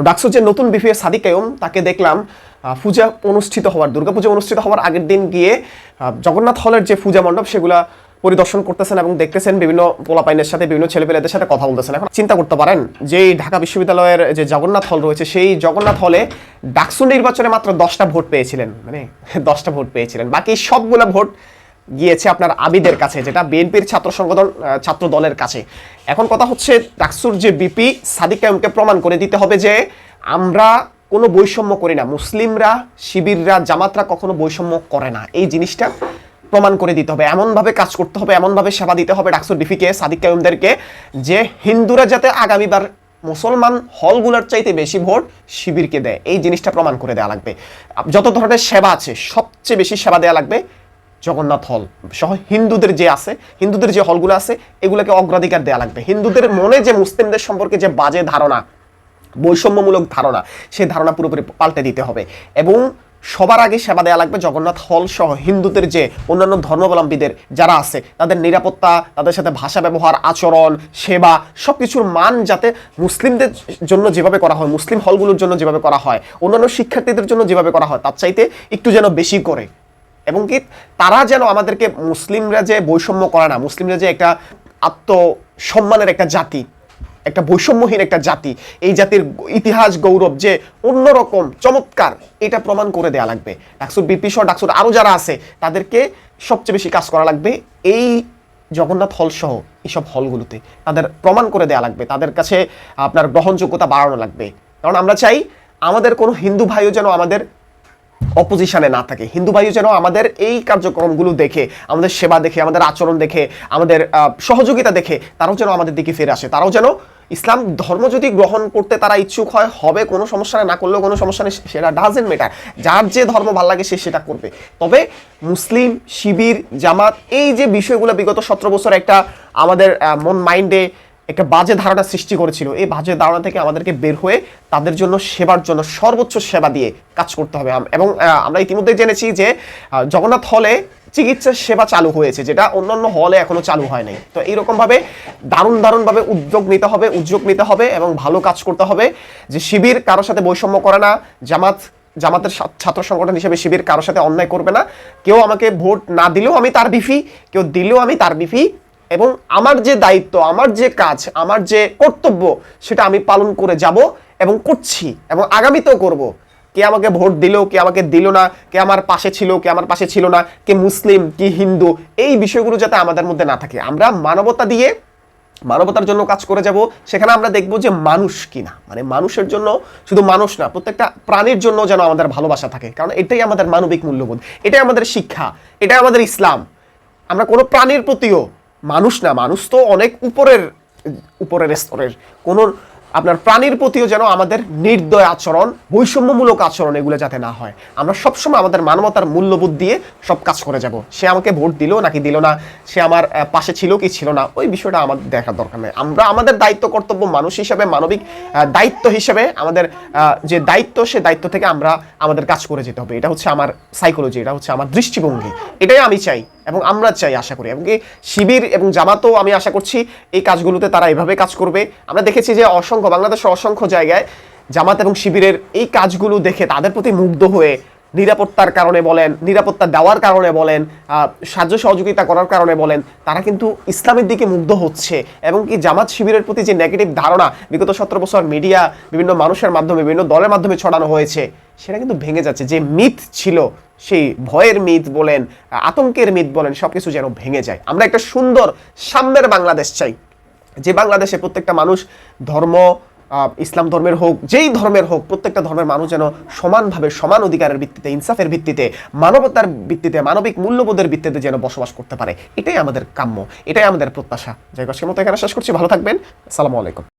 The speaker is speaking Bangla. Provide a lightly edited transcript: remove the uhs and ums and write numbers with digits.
ডাকসুর যে নতুন বিপিএ সাদিক কায়ুম তাকে দেখলাম পূজা অনুষ্ঠিত হওয়ার দুর্গাপূজা অনুষ্ঠিত হওয়ার আগের দিন গিয়ে জগন্নাথ হলের যে পূজা মণ্ডপ সেগুলা পরিদর্শন করতেছেন এবং দেখতেছেন বিভিন্ন পোলাপাইনের সাথে বিভিন্ন ছেলেপেলেদের সাথে কথা বলতেছেন। এখন চিন্তা করতে পারেন যে ঢাকা বিশ্ববিদ্যালয়ের যে জগন্নাথ হল রয়েছে সেই জগন্নাথ হলে ডাকসু নির্বাচনে মাত্র 10টা ভোট পেয়েছিলেন, মানে 10টা ভোট পেয়েছিলেন, বাকি সবগুলা ভোট গিয়েছে আপনার আবিদের কাছে, যেটা বিএনপির ছাত্র সংগঠন ছাত্র দলের কাছে। এখন কথা হচ্ছে ডাকসুর যে বিপি সাদিক কায়ুমকে প্রমাণ করে দিতে হবে যে আমরা কোনো বৈষম্য করি না, মুসলিমরা, শিবিররা, জামাতরা কখনো বৈষম্য করে না, এই জিনিসটা প্রমাণ করে দিতে হবে। এমনভাবে কাজ করতে হবে, এমনভাবে সেবা দিতে হবে ডাকসুর বিপিকে সাদিক কায়ুমদেরকে যে হিন্দুরা যাতে আগামীবার মুসলমান হলগুলোর চাইতে বেশি ভোট শিবিরকে দেয়, এই জিনিসটা প্রমাণ করে দেওয়া লাগবে। যত ধরনের সেবা আছে সবচেয়ে বেশি সেবা দেওয়া লাগবে জগন্নাথ হল সহ হিন্দুদের যে আছে, হিন্দুদের যে হলগুলো আছে এগুলোকে অগ্রাধিকার দেওয়া লাগবে। হিন্দুদের মনে যে মুসলিমদের সম্পর্কে যে বাজে ধারণা, বৈষম্যমূলক ধারণা, সেই ধারণা পুরোপুরি পাল্টে দিতে হবে এবং সবার আগে সেবা দেওয়া লাগবে জগন্নাথ হল সহ হিন্দুদের যে অন্যান্য ধর্মাবলম্বীদের যারা আছে তাদের নিরাপত্তা, তাদের সাথে ভাষা ব্যবহার, আচরণ, সেবা সবকিছুর মান যাতে মুসলিমদের জন্য যেভাবে করা হয়, মুসলিম হলগুলোর জন্য যেভাবে করা হয়, অন্যান্য শিক্ষার্থীদের জন্য যেভাবে করা হয় তার চাইতে একটু যেন বেশি করে, এবং কি তারা যেন আমাদেরকে মুসলিমরা যে বৈষম্য করে না, মুসলিমরা যে একটা আত্মসম্মানের একটা জাতি, একটা বৈষম্যহীন একটা জাতি, এই জাতির ইতিহাস গৌরব যে অন্যরকম চমৎকার, এটা প্রমাণ করে দেয়া লাগবে। ডাকসুর বিপি সহ ডাকসুর আরও যারা আছে তাদেরকে সবচেয়ে বেশি কাজ করা লাগবে এই জগন্নাথ হল সহ এইসব হলগুলোতে, তাদের প্রমাণ করে দেয়া লাগবে, তাদের কাছে আপনার গ্রহণযোগ্যতা বাড়ানো লাগবে। কারণ আমরা চাই আমাদের কোনো হিন্দু ভাইও যেন আমাদের অপোজিশনে না থাকে, হিন্দু ভাইও যেন আমাদের এই কার্যক্রমগুলো দেখে, আমাদের সেবা দেখে, আমাদের আচরণ দেখে, আমাদের সহযোগিতা দেখে তারাও যেন আমাদের দিকে ফিরে আসে, তারাও যেন ইসলাম ধর্ম যদি গ্রহণ করতে তারা ইচ্ছুক হয়, হবে, কোনো সমস্যা না করলেও কোনো সমস্যা নেই, সেটা ডাজেন্ট ম্যাটার, যার যে ধর্ম ভালো লাগে সে সেটা করবে। তবে মুসলিম, শিবির, জামাত এই যে বিষয়গুলো বিগত 17 বছর একটা আমাদের মন মাইন্ডে একটা বাজে ধারণা সৃষ্টি করেছিল, এই বাজে ধারণা থেকে আমাদেরকে বের হয়ে তাদের জন্য সেবার জন্য সর্বোচ্চ সেবা দিয়ে কাজ করতে হবে। এবং আমরা ইতিমধ্যে জেনেছি যে জগন্নাথ হলে চিকিৎসা সেবা চালু হয়েছে, যেটা অন্যান্য হলে এখনো চালু হয় নাই। তো এইরকমভাবে দারুণভাবে উদ্যোগ নিতে হবে এবং ভালো কাজ করতে হবে যে শিবির কারোর সাথে বৈষম্য করে না, জামাতের ছাত্র সংগঠন হিসেবে শিবির কারোর সাথে অন্যায় করবে না, কেউ আমাকে ভোট না দিলেও আমি তার বিপি, কেউ দিলেও আমি তার বিপি, এবং আমার যে দায়িত্ব, আমার যে কাজ, আমার যে কর্তব্য সেটা আমি পালন করে যাব এবং করছি এবং আগামীতেও করব। কে আমাকে ভোট দিল, কে আমাকে দিল না, কে আমার পাশে ছিল, কে আমার পাশে ছিল না, কে মুসলিম, কি হিন্দু, এই বিষয়গুলো যাতে আমাদের মধ্যে না থাকে। আমরা মানবতা দিয়ে মানবতার জন্য কাজ করে যাব, সেখানে আমরা দেখব যে মানুষ কিনা, মানে মানুষের জন্য, শুধু মানুষ না, প্রত্যেকটা প্রাণীর জন্য যেন আমাদের ভালোবাসা থাকে, কারণ এটাই আমাদের মানবিক মূল্যবোধ, এটাই আমাদের শিক্ষা, এটাই আমাদের ইসলাম। আমরা কোনো প্রাণীর প্রতিও, মানুষ না, মানুষ তো অনেক উপরের স্তরের, কোনো আপনার প্রাণীর প্রতিও যেন আমাদের নির্দয় আচরণ, বৈষম্যমূলক আচরণ এগুলো যাতে না হয়। আমরা সবসময় আমাদের মানবতার মূল্যবোধ দিয়ে সব কাজ করে যাব। সে আমাকে ভোট দিল নাকি দিল না, সে আমার পাশে ছিল কি ছিল না, ওই বিষয়টা আমাদের দেখার দরকার নেই। আমরা আমাদের দায়িত্ব কর্তব্য মানুষ হিসেবে, মানবিক দায়িত্ব হিসেবে, আমাদের যে দায়িত্ব, সে দায়িত্ব থেকে আমরা আমাদের কাজ করে যেতে হবে। এটা হচ্ছে আমার সাইকোলজি, এটা হচ্ছে আমার দৃষ্টিভঙ্গি, এটাই আমি চাই এবং আমরা চাই, আশা করি। এবং শিবির এবং জামাতও আমি আশা করছি এই কাজগুলোতে তারা এভাবে কাজ করবে। আমরা দেখেছি যে বাংলাদেশের অসংখ্য জায়গায় জামাত এবং শিবিরের এই কাজগুলো দেখে তাদের প্রতি মুগ্ধ হয়ে নিরাপত্তার কারণে বলেন, নিরাপত্তা দেওয়ার কারণে বলেন, সাহায্য সহযোগিতা করার কারণে বলেন, তারা কিন্তু ইসলামের দিকে মুগ্ধ হচ্ছে। এবং কি জামাত শিবিরের প্রতি যে নেগেটিভ ধারণা বিগত 17 বছর মিডিয়া, বিভিন্ন মানুষের মাধ্যমে, বিভিন্ন দলের মাধ্যমে ছড়ানো হয়েছে, সেটা কিন্তু ভেঙে যাচ্ছে। যে মিথ ছিল, সেই ভয়ের মিথ বলেন, আতঙ্কের মিথ বলেন, সবকিছু যেন ভেঙে যায়। আমরা একটা সুন্দর সামনের বাংলাদেশ চাই, যে বাংলাদেশে প্রত্যেকটা মানুষ, ধর্ম, ইসলাম ধর্মের হোক, যেই ধর্মের হোক, প্রত্যেকটা ধর্মের মানুষ যেন সমানভাবে, সমান অধিকারের ভিত্তিতে, ইনসাফের ভিত্তিতে, মানবতার ভিত্তিতে, মানবিক মূল্যবোধের ভিত্তিতে যেন বসবাস করতে পারে। এটাই আমাদের কাম্য, এটাই আমাদের প্রত্যাশা। যাই হোক, আজকের মতো এখানে শেষ করছি। ভালো থাকবেন। আসসালামু আলাইকুম।